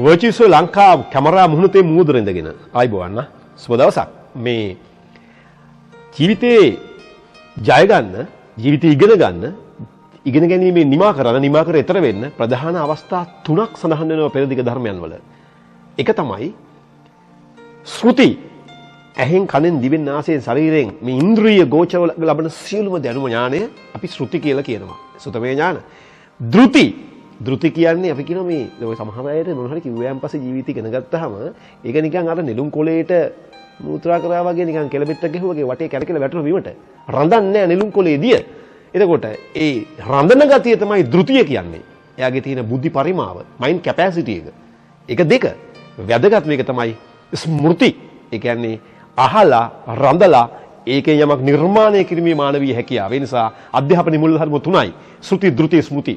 වර්චිසෝ Lanka camera මුහුණතේ මූදර ඉඳගෙන ආයිබෝවන්න සුබ දවසක් මේ ජීවිතේ ජය ගන්න ජීවිතය ඉගෙන ගැනීමේ නිමා කර ඊතර වෙන්න ප්‍රධාන අවස්ථා තුනක් සඳහන් වෙනවා පෙරදිග ධර්මයන් වල. එක තමයි ශ්‍රුති ඇහෙන් කනෙන් දිවෙන් නාසයෙන් ශරීරයෙන් මේ ඉන්ද්‍රිය ගෝචර ලබන සියලුම දැනුම ඥානය අපි ශ්‍රුති කියලා කියනවා. සුතමේ ඥාන. ධෘති කියන්නේ අපි කියනවා මේ ඔය සමහර අයට මොන හරි කිව්වයන් පස්සේ ජීවිතය ඉගෙන ගත්තාම ඒක නිකන් අර නෙළුම් කොළේට මූත්‍රා කරා වගේ නිකන් කෙලබෙට්ටක් ගැහුවාගේ වටේ කැරකෙලා වැටුණා බිමට. රඳන්නේ නැහැ නෙළුම් කොළේදිය. එතකොට ඒ රඳන ගතිය තමයි ධෘතිය කියන්නේ. එයාගේ තියෙන බුද්ධි පරිමාව, මයින්ඩ් කැපැසිටි එක. ඒක දෙක. වැදගත් මේක තමයි ස්මෘති. ඒ කියන්නේ අහලා රඳලා ඒකෙන් යමක් නිර්මාණය කිරීමේ මානවීය හැකියාව. ඒ නිසා අධ්‍යාපනයේ මුල් ධර්ම තුනයි. ශ්‍රුති, ධෘති, ස්මෘති.